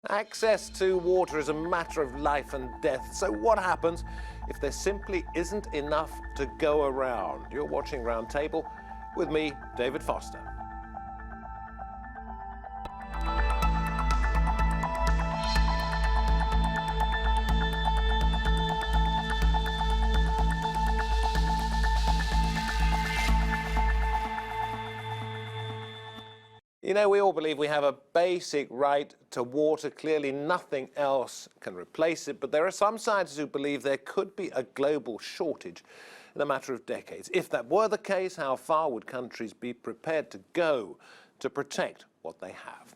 Access to water is a matter of life and death. So what happens if there simply isn't enough to go around? You're watching Roundtable with me, David Foster. You know, we all believe we have a basic right to water. Clearly, nothing else can replace it. But there are some scientists who believe there could be a global shortage in a matter of decades. If that were the case, how far would countries be prepared to go to protect what they have?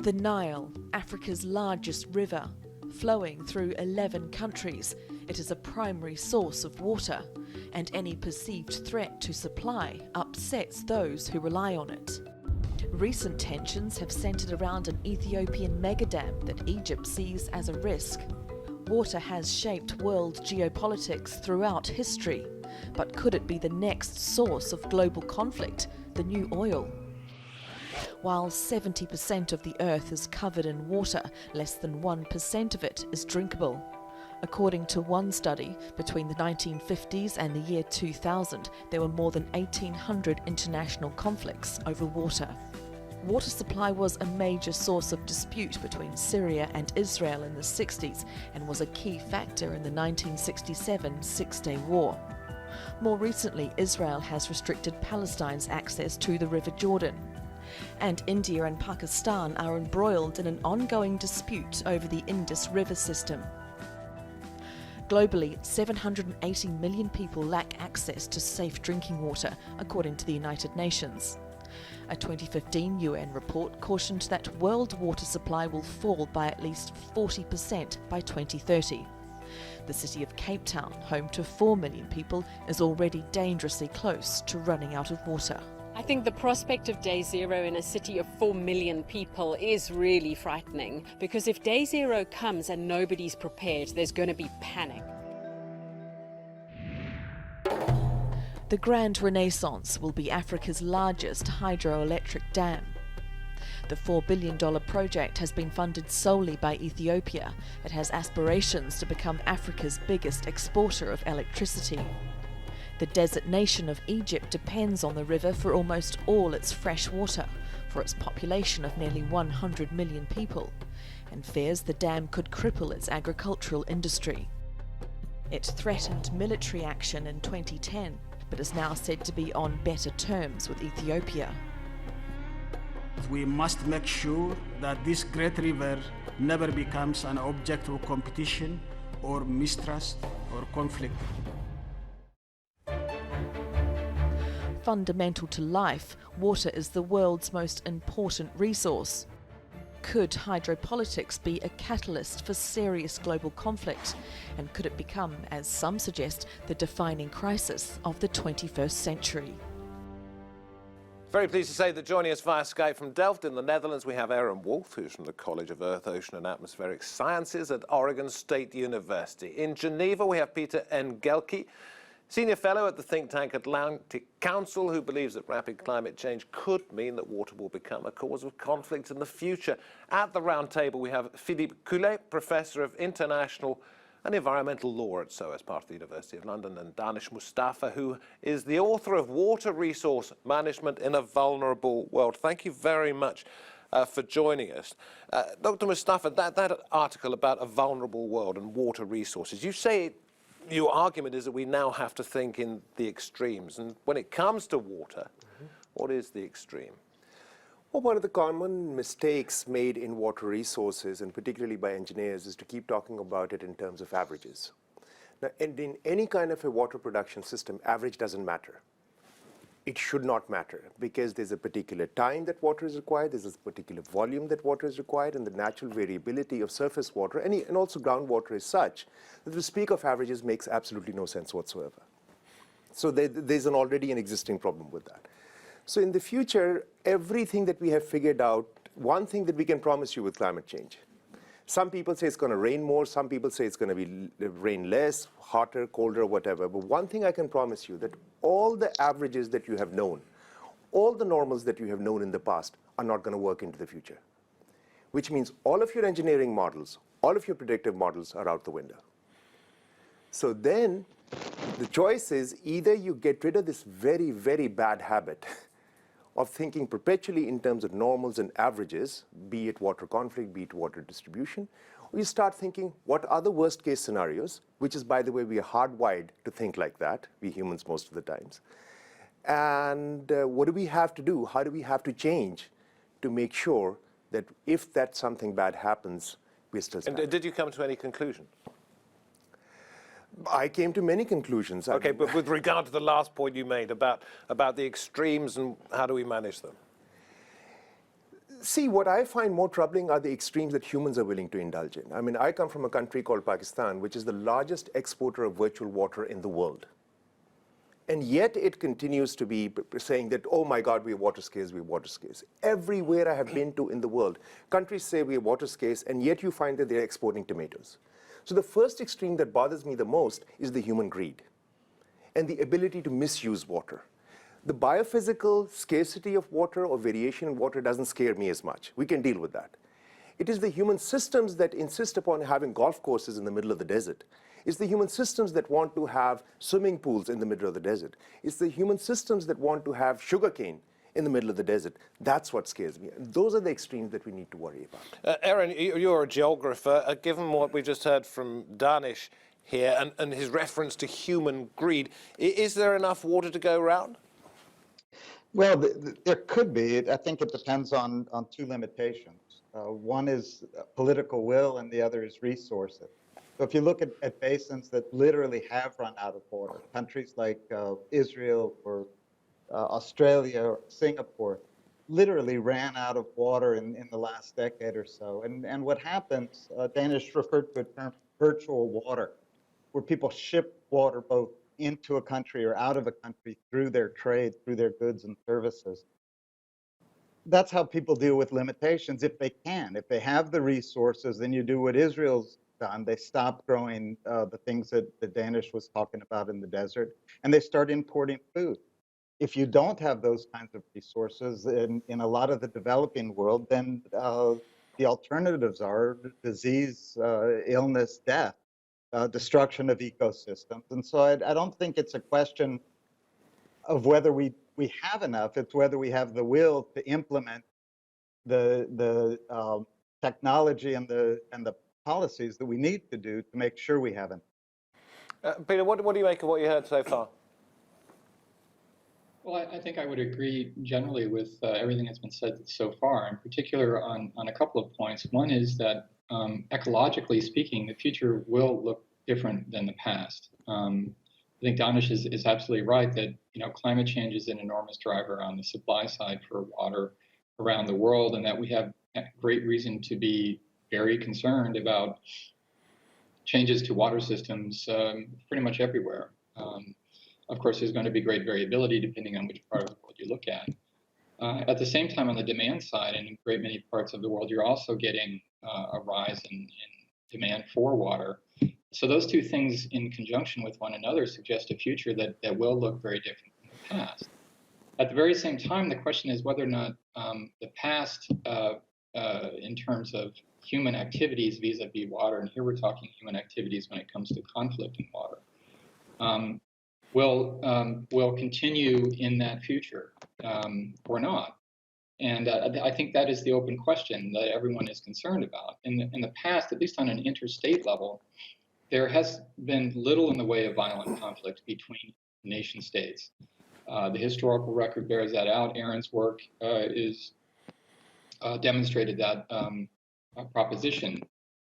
The Nile, Africa's largest river, flowing through 11 countries. It is a primary source of water, and any perceived threat to supply upsets those who rely on it. Recent tensions have centred around an Ethiopian megadam that Egypt sees as a risk. Water has shaped world geopolitics throughout history, but could it be the next source of global conflict, the new oil? While 70% of the earth is covered in water, less than 1% of it is drinkable. According to one study, between the 1950s and the year 2000, there were more than 1,800 international conflicts over water. Water supply was a major source of dispute between Syria and Israel in the 60s and was a key factor in the 1967 Six-Day War. More recently, Israel has restricted Palestine's access to the River Jordan. And India and Pakistan are embroiled in an ongoing dispute over the Indus River system. Globally, 780 million people lack access to safe drinking water, according to the United Nations. A 2015 UN report cautioned that world water supply will fall by at least 40% by 2030. The city of Cape Town, home to 4 million people, is already dangerously close to running out of water. I think the prospect of day zero in a city of 4 million people is really frightening, because if day zero comes and nobody's prepared, there's going to be panic. The Grand Renaissance will be Africa's largest hydroelectric dam. The $4 billion project has been funded solely by Ethiopia. It has aspirations to become Africa's biggest exporter of electricity. The desert nation of Egypt depends on the river for almost all its fresh water, for its population of nearly 100 million people, and fears the dam could cripple its agricultural industry. It threatened military action in 2010, but is now said to be on better terms with Ethiopia. We must make sure that this great river never becomes an object of competition or mistrust or conflict. Fundamental to life, water is the world's most important resource. Could hydropolitics be a catalyst for serious global conflict? And could it become, as some suggest, the defining crisis of the 21st century? Very pleased to say that joining us via Skype from Delft in the Netherlands, we have Aaron Wolf, who's from the College of Earth, Ocean and Atmospheric Sciences at Oregon State University. In Geneva, we have Peter Engelke, Senior Fellow at the think tank Atlantic Council, who believes that rapid climate change could mean that water will become a cause of conflict in the future. At the round table, we have Philippe, Professor of International and Environmental Law at SOAS, part of the University of London, and Daanish Mustafa, who is the author of Water Resource Management in a Vulnerable World. Thank you very much for joining us. Dr. Mustafa, that article about a vulnerable world and water resources, you say your argument is that we now have to think in the extremes. And when it comes to water, what is the extreme? Well, one of the common mistakes made in water resources, and particularly by engineers, is to keep talking about it in terms of averages. Now, in any kind of a water production system, average doesn't matter. It should not matter, because there's a particular time that water is required, there's a particular volume that water is required, and the natural variability of surface water and also groundwater is such that to speak of averages makes absolutely no sense whatsoever. So there's already an existing problem with that. So in the future, everything that we have figured out, one thing that we can promise you with climate change. Some people say it's going to rain more, some people say it's going to be rain less, hotter, colder, whatever. But one thing I can promise you, that all the averages that you have known all the normals that you have known in the past are not going to work into the future, which means all of your engineering models, all of your predictive models are out the window. So then the choice is either you get rid of this very, very bad habit of thinking perpetually in terms of normals and averages, be it water conflict, be it water distribution, or you start thinking what are the worst case scenarios, which is, by the way, we are hardwired to think like that, we humans most of the times. And what do we have to do? How do we have to change to make sure that if that something bad happens, we're still standing? And did you come to any conclusion? I came to many conclusions. Okay, but with regard to the last point you made about the extremes and how do we manage them? See, what I find more troubling are the extremes that humans are willing to indulge in. I mean, I come from a country called Pakistan, which is the largest exporter of virtual water in the world. And yet it continues to be saying that, oh my God, we are water scarce, we are water scarce. Everywhere I have been to in the world, countries say we are water scarce, and yet you find that they're exporting tomatoes. So the first extreme that bothers me the most is the human greed and the ability to misuse water. The biophysical scarcity of water or variation in water doesn't scare me as much. We can deal with that. It is the human systems that insist upon having golf courses in the middle of the desert. It's the human systems that want to have swimming pools in the middle of the desert. It's the human systems that want to have sugarcane in the middle of the desert. That's what scares me. And those are the extremes that we need to worry about. Aaron, you're a geographer. Given what we just heard from Daanish here and his reference to human greed, is there enough water to go around? Well, there could be. I think it depends on two limitations. One is political will and the other is resources. So if you look at basins that literally have run out of water, countries like Israel or Australia or Singapore literally ran out of water in the last decade or so. And what happens, Daanish referred to a term virtual water, where people ship water both into a country or out of a country through their trade, through their goods and services. That's how people deal with limitations if they can. If they have the resources, then you do what Israel's done. They stop growing the things that Daanish was talking about in the desert, and they start importing food. If you don't have those kinds of resources in a lot of the developing world, then the alternatives are disease, illness, death, destruction of ecosystems. And so I don't think it's a question of whether we have enough, it's whether we have the will to implement the technology and the policies that we need to do to make sure we have enough. Peter, what do you make of what you heard so far? Well, I think I would agree generally with everything that's been said so far, in particular on a couple of points. One is that ecologically speaking, the future will look different than the past. I think Daanish is absolutely right that climate change is an enormous driver on the supply side for water around the world, and that we have great reason to be very concerned about changes to water systems pretty much everywhere. Of course, there's going to be great variability depending on which part of the world you look at. At the same time, on the demand side, in a great many parts of the world, you're also getting a rise in demand for water. So those two things in conjunction with one another suggest a future that will look very different from the past. At the very same time, the question is whether or not the past, in terms of human activities vis-a-vis water, and here we're talking human activities when it comes to conflict in water, will continue in that future or not. And I think that is the open question that everyone is concerned about. In the past, at least on an interstate level, there has been little in the way of violent conflict between nation states. The historical record bears that out. Aaron's work is demonstrated that proposition.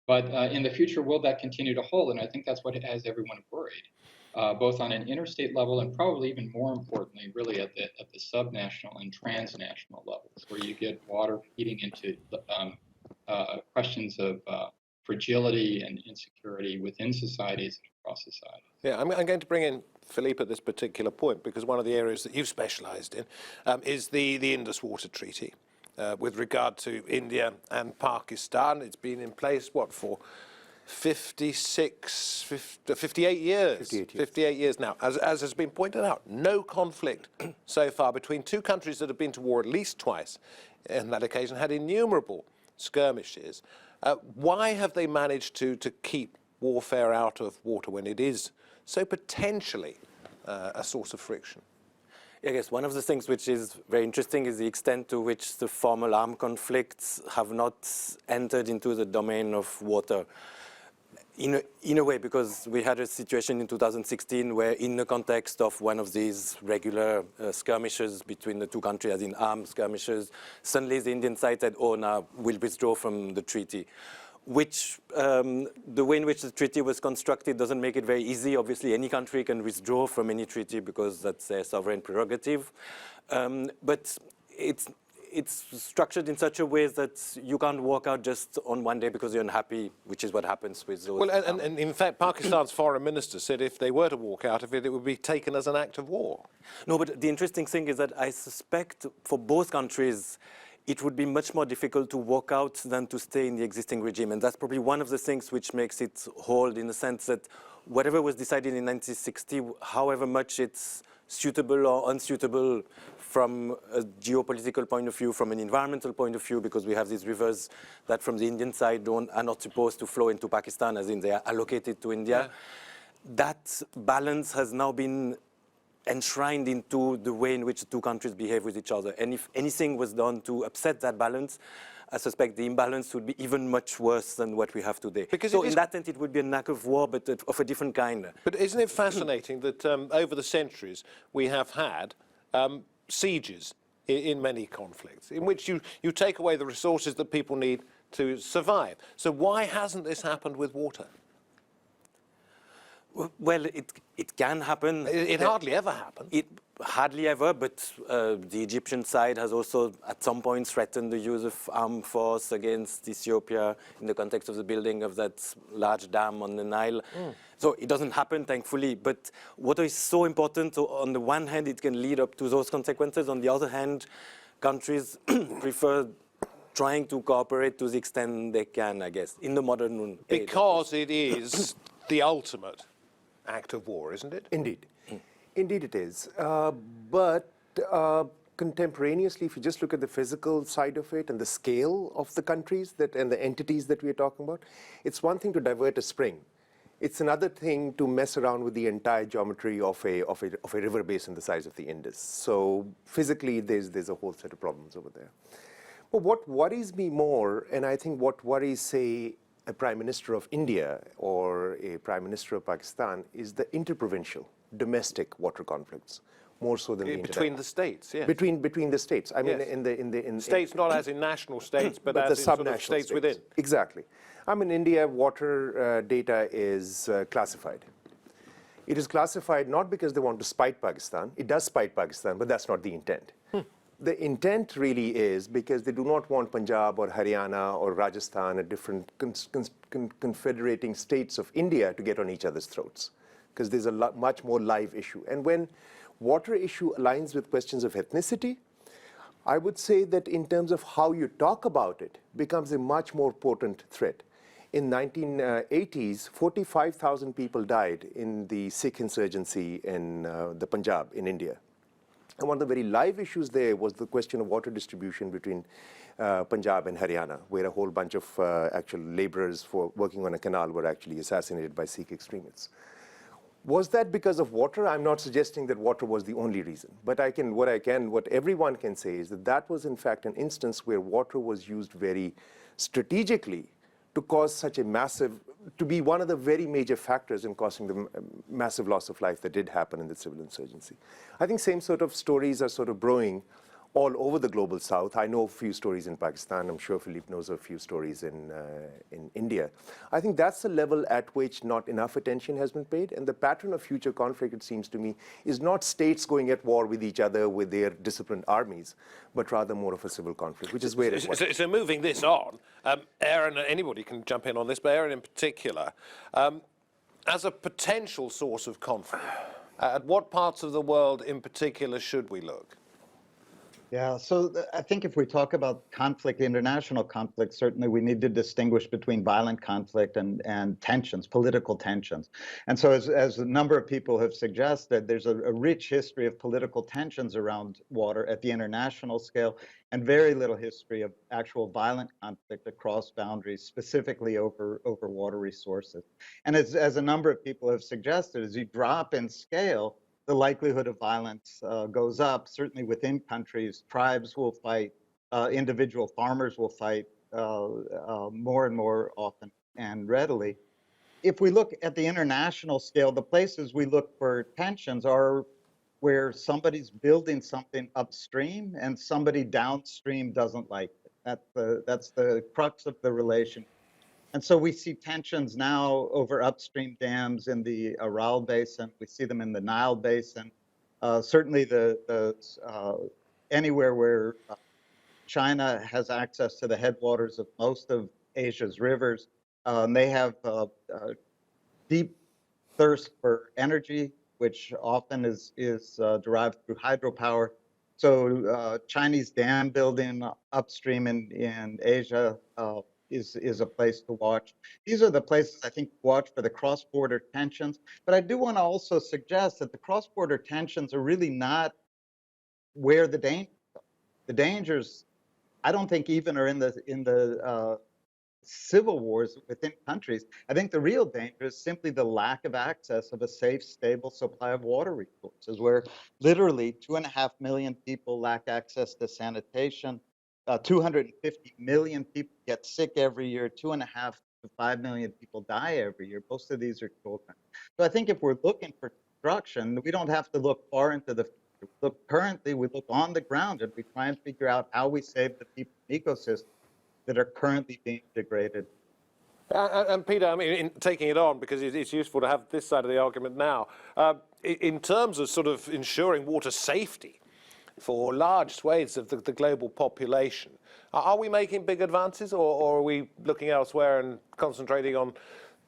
But in the future, will that continue to hold? And I think that's what has everyone worried, both on an interstate level and probably even more importantly, really at the subnational and transnational levels, where you get water feeding into questions of fragility and insecurity within societies and across societies. Yeah, I'm going to bring in Philippe at this particular point, because one of the areas that you've specialised in is the Indus Water Treaty. With regard to India and Pakistan, it's been in place, for 58 years. 58 years now. As has been pointed out, no conflict so far between two countries that have been to war at least twice, and that occasion had innumerable skirmishes. Why have they managed to keep warfare out of water when it is so potentially a source of friction? I guess one of the things which is very interesting is the extent to which the formal armed conflicts have not entered into the domain of water. In a way, because we had a situation in 2016 where in the context of one of these regular skirmishes between the two countries, as in armed skirmishes, suddenly the Indian side said, oh, now we'll withdraw from the treaty. Which, the way in which the treaty was constructed doesn't make it very easy. Obviously, any country can withdraw from any treaty because that's their sovereign prerogative. But it's structured in such a way that you can't walk out just on one day because you're unhappy, which is what happens with those. Well, and in fact, Pakistan's foreign minister said if they were to walk out of it, it would be taken as an act of war. No, but the interesting thing is that I suspect for both countries, it would be much more difficult to walk out than to stay in the existing regime. And that's probably one of the things which makes it hold, in the sense that whatever was decided in 1960, however much it's suitable or unsuitable from a geopolitical point of view, from an environmental point of view, because we have these rivers that from the Indian side are not supposed to flow into Pakistan, as in they are allocated to India. Yeah. That balance has now been enshrined into the way in which the two countries behave with each other. And if anything was done to upset that balance, I suspect the imbalance would be even much worse than what we have today. Because so in that sense, it would be an act of war, but of a different kind. But isn't it fascinating that over the centuries we have had sieges in many conflicts, in which you take away the resources that people need to survive. So why hasn't this happened with water? Well, it can happen. It hardly ever happens. It hardly ever, but the Egyptian side has also at some point threatened the use of armed force against Ethiopia in the context of the building of that large dam on the Nile. So it doesn't happen, thankfully. But water is so important. So on the one hand, it can lead up to those consequences. On the other hand, countries prefer trying to cooperate to the extent they can, I guess, in the modern age. Because it is the ultimate act of war, isn't it? Indeed. Indeed it is. But contemporaneously, if you just look at the physical side of it and the scale of the countries and the entities that we are talking about, it's one thing to divert a spring. It's another thing to mess around with the entire geometry of a river basin the size of the Indus. So physically, there's a whole set of problems over there. But what worries me more, and I think what worries, say, a Prime Minister of India or a Prime Minister of Pakistan, is the interprovincial, domestic water conflicts, more so than between the states. Yes. Between the states. I mean, yes. in states, not as in national states, but as the in sort of subnational states within. Exactly. I mean, India water data is classified. It is classified not because they want to spite Pakistan. It does spite Pakistan, but that's not the intent. The intent really is because they do not want Punjab or Haryana or Rajasthan or different confederating states of India to get on each other's throats, because there's a much more live issue. And when water issue aligns with questions of ethnicity, I would say that in terms of how you talk about it, becomes a much more potent threat. In 1980s, 45,000 people died in the Sikh insurgency in the Punjab in India. And one of the very live issues there was the question of water distribution between Punjab and Haryana, where a whole bunch of actual laborers for working on a canal were actually assassinated by Sikh extremists. Was that because of water? I'm not suggesting that water was the only reason, but what everyone can say is that that was in fact an instance where water was used very strategically to cause such a massive, to be one of the very major factors in causing the massive loss of life that did happen in the civil insurgency. I think same sort of stories are sort of brewing all over the global south. I know a few stories in Pakistan. I'm sure Philippe knows a few stories in India. I think that's the level at which not enough attention has been paid. And the pattern of future conflict, it seems to me, is not states going at war with each other with their disciplined armies, but rather more of a civil conflict, which is where it's so moving this on, Aaron, anybody can jump in on this, but Aaron in particular, as a potential source of conflict, at what parts of the world in particular should we look? Yeah, so I think if we talk about conflict, international conflict, certainly we need to distinguish between violent conflict and tensions, political tensions. And so as a number of people have suggested, there's a rich history of political tensions around water at the international scale and very little history of actual violent conflict across boundaries, specifically over water resources. And as a number of people have suggested, as you drop in scale, the likelihood of violence goes up. Certainly within countries, tribes will fight, individual farmers will fight more and more often and readily. If we look at the international scale, the places we look for tensions are where somebody's building something upstream and somebody downstream doesn't like it. That's the crux of the relation. And so we see tensions now over upstream dams in the Aral Basin. We see them in the Nile Basin. Certainly anywhere where China has access to the headwaters of most of Asia's rivers, they have deep thirst for energy, which often is derived through hydropower. So Chinese dam building upstream in Asia is a place to watch. These are the places I think to watch for the cross-border tensions. But I do want to also suggest that the cross-border tensions are really not where the dangers, I don't think even are in the civil wars within countries. I think the real danger is simply the lack of access of a safe, stable supply of water resources, where literally 2.5 million people lack access to sanitation. 250 million people get sick every year. 2.5 to 5 million people die every year. Most of these are children. So I think if we're looking for destruction, we don't have to look far into the future. Currently, we look on the ground and we try and figure out how we save the people and ecosystems that are currently being degraded. And Peter, I mean, in taking it on, because it's useful to have this side of the argument now, in terms of sort of ensuring water safety for large swathes of the global population, are we making big advances, or are we looking elsewhere and concentrating on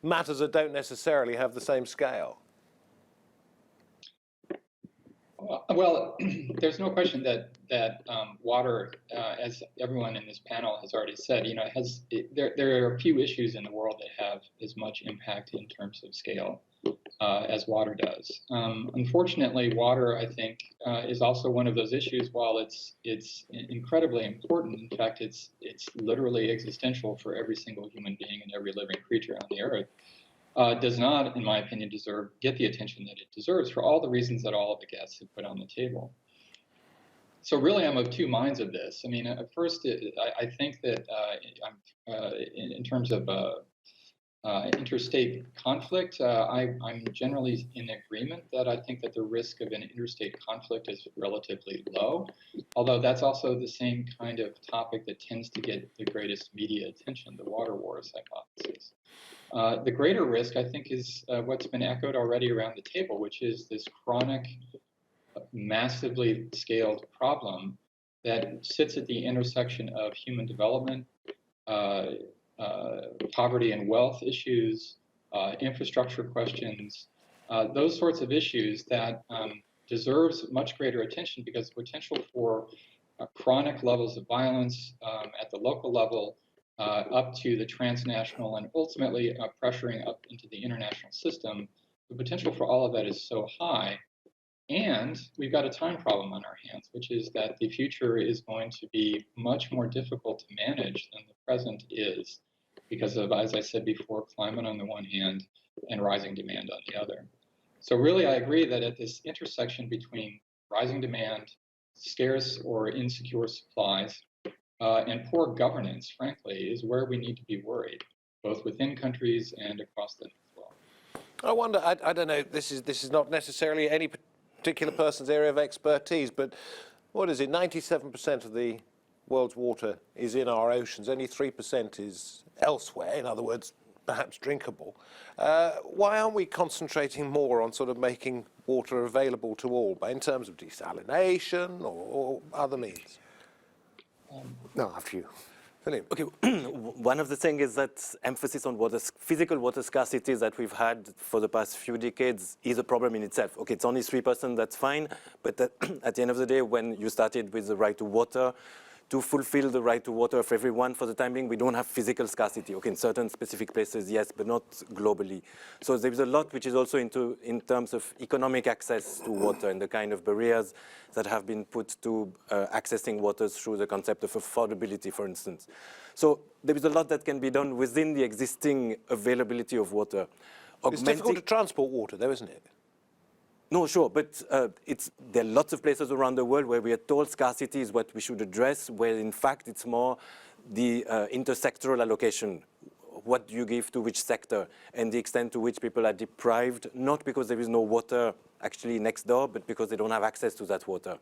matters that don't necessarily have the same scale? Well, there's no question that water, as everyone in this panel has already said, there are a few issues in the world that have as much impact in terms of scale as water does. Unfortunately, water, I think, is also one of those issues. While it's incredibly important, in fact, it's literally existential for every single human being and every living creature on the earth. Does not, in my opinion, get the attention that it deserves for all the reasons that all of the guests have put on the table. So really, I'm of two minds of this. I mean, at first, I think that in terms of interstate conflict, I'm generally in agreement that I think that the risk of an interstate conflict is relatively low, although that's also the same kind of topic that tends to get the greatest media attention, the water wars hypothesis. The greater risk, I think, is what's been echoed already around the table, which is this chronic, massively scaled problem that sits at the intersection of human development, poverty and wealth issues, infrastructure questions, those sorts of issues that deserves much greater attention, because the potential for chronic levels of violence at the local level, up to the transnational and ultimately pressuring up into the international system, the potential for all of that is so high. And we've got a time problem on our hands, which is that the future is going to be much more difficult to manage than the present is, because of, as I said before, climate on the one hand and rising demand on the other. So really, I agree that at this intersection between rising demand, scarce or insecure supplies, and poor governance, frankly, is where we need to be worried, both within countries and across them as well. I wonder, I don't know, this is not necessarily any particular person's area of expertise, but what is it, 97% of the world's water is in our oceans, only 3% is elsewhere, in other words, perhaps drinkable. Why aren't we concentrating more on sort of making water available to all, in terms of desalination or other means? No, after you. Philippe. Okay, one of the things is that emphasis on physical water scarcity that we've had for the past few decades is a problem in itself. Okay, it's only 3%, that's fine, but at the end of the day, when you started with the right to water, to fulfill the right to water of everyone for the time being, we don't have physical scarcity. Okay, in certain specific places, yes, but not globally. So there's a lot which is also in terms of economic access to water and the kind of barriers that have been put to accessing waters through the concept of affordability, for instance. So there is a lot that can be done within the existing availability of water. It's difficult to transport water, though, isn't it? No, sure, but there are lots of places around the world where we are told scarcity is what we should address, where in fact it's more the intersectoral allocation. What do you give to which sector, and the extent to which people are deprived, not because there is no water actually next door, but because they don't have access to that water.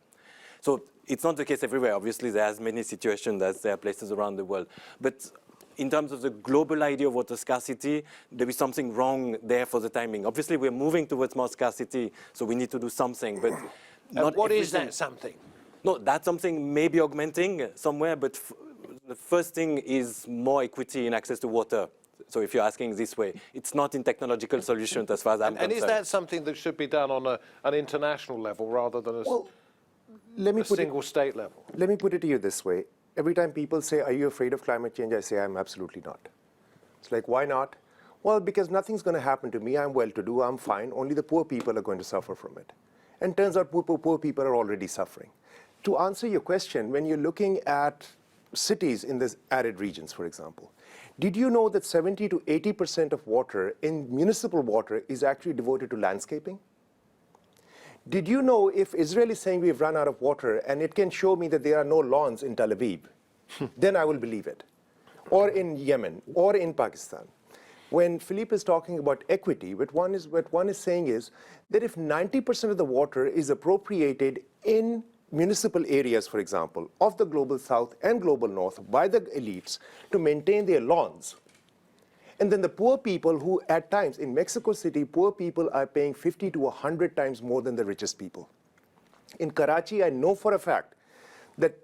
So it's not the case everywhere. Obviously, there are as many situations as there are places around the world. But in terms of the global idea of water scarcity, there is something wrong there for the timing. Obviously, we're moving towards more scarcity, so we need to do something, but not what everything. is that something? No, that something may be augmenting somewhere, but the first thing is more equity in access to water. So if you're asking this way, it's not in technological solutions as far as I'm concerned. And is that something that should be done on an international level rather than a single state level? Let me put it to you this way. Every time people say, are you afraid of climate change? I say, I'm absolutely not. It's like, why not? Well, because nothing's going to happen to me. I'm well-to-do. I'm fine. Only the poor people are going to suffer from it. And turns out poor people are already suffering. To answer your question, when you're looking at cities in the arid regions, for example, did you know that 70 to 80% of water in municipal water is actually devoted to landscaping? Did you know if Israel is saying we've run out of water and it can show me that there are no lawns in Tel Aviv, then I will believe it. Or in Yemen, or in Pakistan. When Philippe is talking about equity, what one is saying is that if 90% of the water is appropriated in municipal areas, for example, of the global south and global north by the elites to maintain their lawns, and then the poor people who at times, in Mexico City, poor people are paying 50 to 100 times more than the richest people. In Karachi, I know for a fact that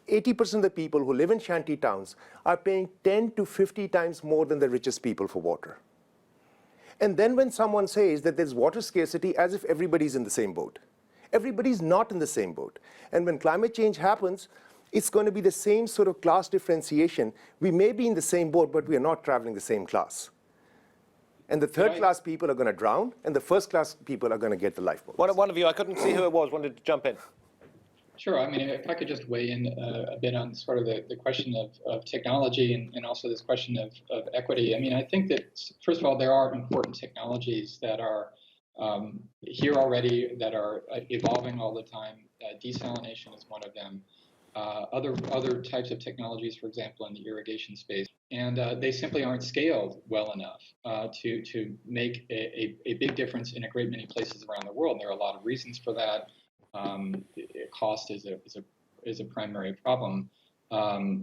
80% of the people who live in shanty towns are paying 10 to 50 times more than the richest people for water. And then when someone says that there's water scarcity, as if everybody's in the same boat. Everybody's not in the same boat. And when climate change happens, it's going to be the same sort of class differentiation. We may be in the same boat, but we are not traveling the same class. And the third class people are going to drown, and the first class people are going to get the lifeboat. One of you, I couldn't see who it was, wanted to jump in. Sure. I mean, if I could just weigh in a bit on sort of the question of technology and also this question of equity. I mean, I think that, first of all, there are important technologies that are here already, that are evolving all the time. Desalination is one of them. Other types of technologies, for example, in the irrigation space, and they simply aren't scaled well enough to make a big difference in a great many places around the world. And there are a lot of reasons for that. Cost is a primary problem,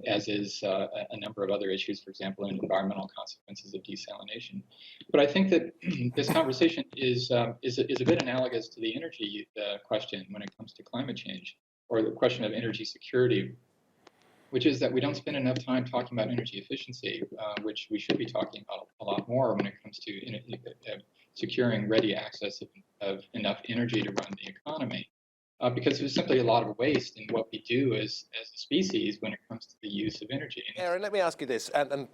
as is a number of other issues, for example, in environmental consequences of desalination. But I think that this conversation is a bit analogous to the energy question when it comes to climate change, or the question of energy security, which is that we don't spend enough time talking about energy efficiency, which we should be talking about a lot more when it comes to securing ready access of enough energy to run the economy. Because there's simply a lot of waste in what we do as a species when it comes to the use of energy. Aaron, let me ask you this, and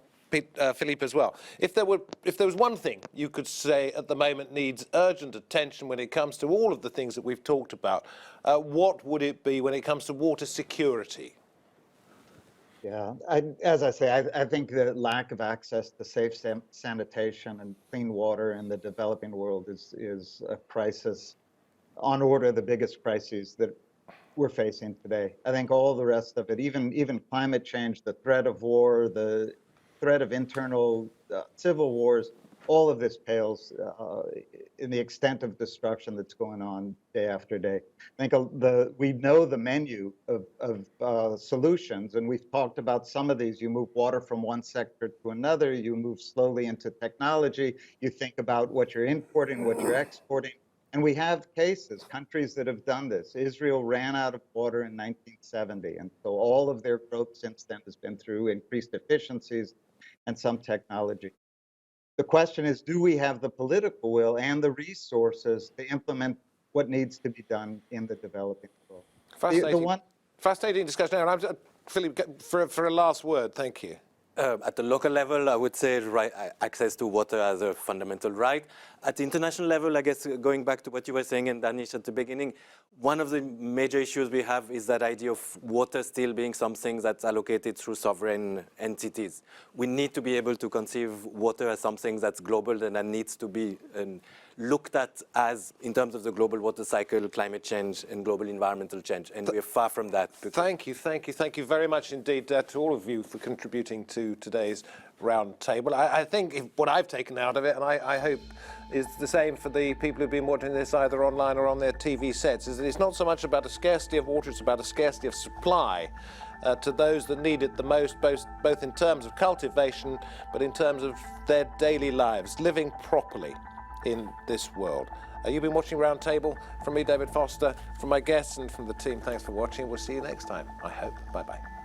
Philippe as well. If there was one thing you could say at the moment needs urgent attention when it comes to all of the things that we've talked about, what would it be when it comes to water security? Yeah, as I say, I think the lack of access to safe sanitation and clean water in the developing world is a crisis on order the biggest crises that we're facing today. I think all the rest of it, even climate change, the threat of war, the threat of internal civil wars, all of this pales in the extent of destruction that's going on day after day. I think we know the menu of solutions, and we've talked about some of these. You move water from one sector to another, you move slowly into technology, you think about what you're importing, what you're exporting. And we have cases, countries that have done this. Israel ran out of water in 1970, and so all of their growth since then has been through increased efficiencies and some technology. The question is, do we have the political will and the resources to implement what needs to be done in the developing world? Fascinating discussion. Aaron, Philippe, for a last word, thank you. At the local level, I would say access to water as a fundamental right. At the international level, I guess, going back to what you were saying in Daanish at the beginning, one of the major issues we have is that idea of water still being something that's allocated through sovereign entities. We need to be able to conceive water as something that's global and that needs to be looked at as, in terms of the global water cycle, climate change, and global environmental change. And we're far from that. Thank you very much indeed to all of you for contributing to today's roundtable. I think what I've taken out of it, and I hope is the same for the people who've been watching this either online or on their TV sets, is that it's not so much about a scarcity of water, it's about a scarcity of supply to those that need it the most, both in terms of cultivation, but in terms of their daily lives, living properly in this world. You've been watching Roundtable. From me, David Foster, from my guests and from the team, thanks for watching. We'll see you next time, I hope. Bye-bye.